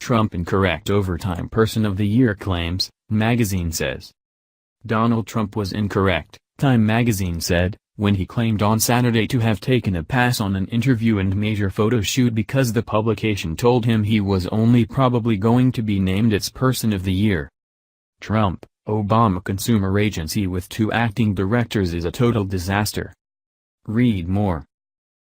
Trump incorrect overtime person of the year claims, magazine says. Donald Trump was incorrect, Time magazine said, when he claimed on Saturday to have taken a pass on an interview and major photo shoot because the publication told him he was only probably going to be named its Person of the Year. Trump, Obama consumer agency with 2 acting directors is a total disaster. Read more.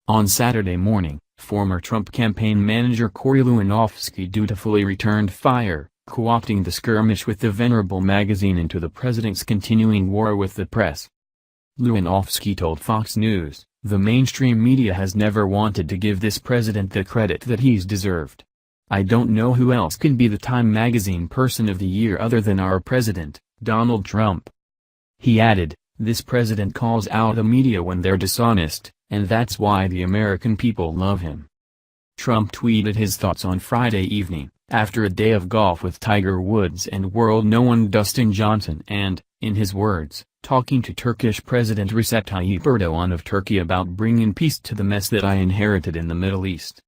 On Saturday morning, former Trump campaign manager Corey Lewandowski dutifully returned fire, co-opting the skirmish with the venerable magazine into the president's continuing war with the press. Lewandowski told Fox News, "The mainstream media has never wanted to give this president the credit that he's deserved. I don't know who else can be the Time magazine Person of the Year other than our president, Donald Trump." He added, "This president calls out the media when they're dishonest, and that's why the American people love him." Trump tweeted his thoughts on Friday evening, after a day of golf with Tiger Woods and world known Dustin Johnson and, in his words, talking to Turkish President Recep Tayyip Erdogan of Turkey about bringing peace to the mess that I inherited in the Middle East.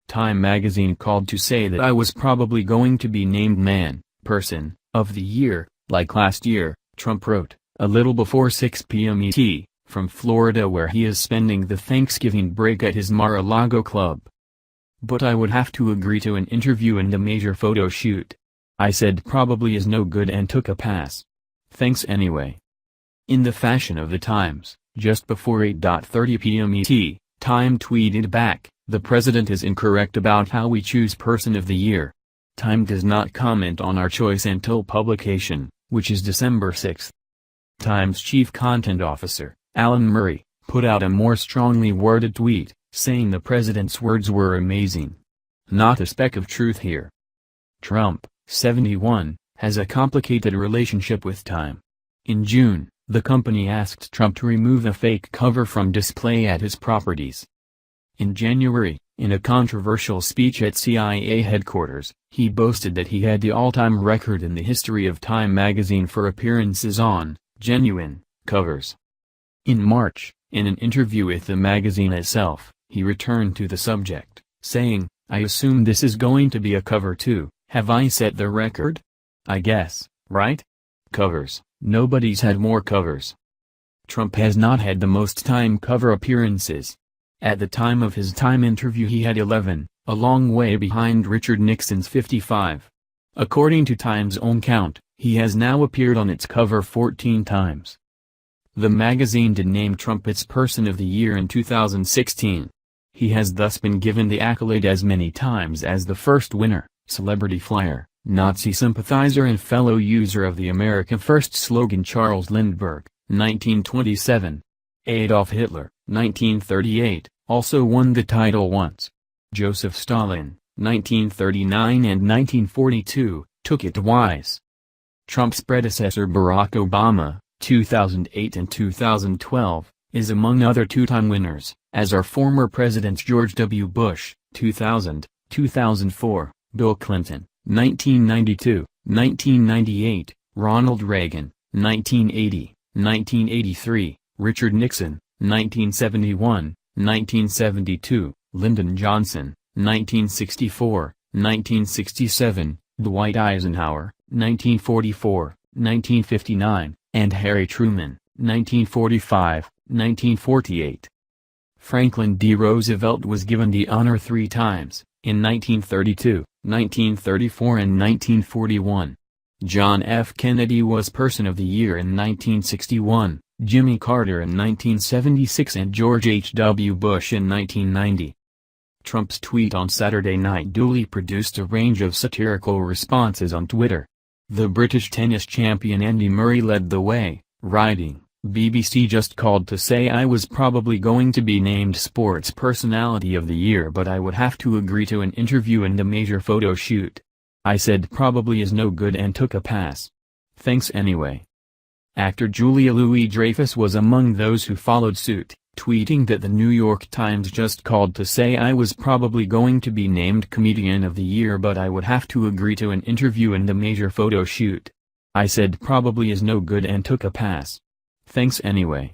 Time magazine called to say that I was probably going to be named Man, Person, of the Year, like last year, Trump wrote, a little before 6 p.m. ET, from Florida where he is spending the Thanksgiving break at his Mar-a-Lago club. But I would have to agree to an interview and a major photo shoot. I said probably is no good and took a pass. Thanks anyway. In the fashion of the Times, just before 8:30 p.m. ET, Time tweeted back, "The president is incorrect about how we choose Person of the Year. Time does not comment on our choice until publication, which is December 6. Times chief content officer, Alan Murray, put out a more strongly worded tweet, saying the president's words were amazing. Not a speck of truth here. Trump, 71, has a complicated relationship with Time. In June, the company asked Trump to remove a fake cover from display at his properties. In January, in a controversial speech at CIA headquarters, he boasted that he had the all-time record in the history of Time magazine for appearances on genuine covers. In March, in an interview with the magazine itself, he returned to the subject, saying, "I assume this is going to be a cover too. Have I set the record? I guess, right? Covers, nobody's had more covers." Trump has not had the most Time cover appearances. At the time of his Time interview he had 11, a long way behind Richard Nixon's 55. According to Time's own count, he has now appeared on its cover 14 times. The magazine did name Trump its Person of the Year in 2016. He has thus been given the accolade as many times as the first winner, celebrity flyer, Nazi sympathizer and fellow user of the America First slogan Charles Lindbergh, 1927. Adolf Hitler, 1938, also won the title once. Joseph Stalin, 1939 and 1942, took it twice. Trump's predecessor Barack Obama, 2008 and 2012, is among other two-time winners, as are former Presidents George W. Bush, 2000, 2004, Bill Clinton, 1992, 1998, Ronald Reagan, 1980, 1983, Richard Nixon, 1971, 1972, Lyndon Johnson, 1964, 1967, Dwight Eisenhower, 1944, 1959, and Harry Truman, 1945, 1948. Franklin D. Roosevelt was given the honor 3 times, in 1932, 1934 and 1941. John F. Kennedy was Person of the Year in 1961, Jimmy Carter in 1976 and George H. W. Bush in 1990. Trump's tweet on Saturday night duly produced a range of satirical responses on Twitter. The British tennis champion Andy Murray led the way, writing, "BBC just called to say I was probably going to be named Sports Personality of the Year but I would have to agree to an interview and a major photo shoot. I said probably is no good and took a pass. Thanks anyway." Actor Julia Louis-Dreyfus was among those who followed suit, tweeting that the New York Times just called to say I was probably going to be named Comedian of the Year but I would have to agree to an interview and a major photo shoot. I said probably is no good and took a pass. Thanks anyway.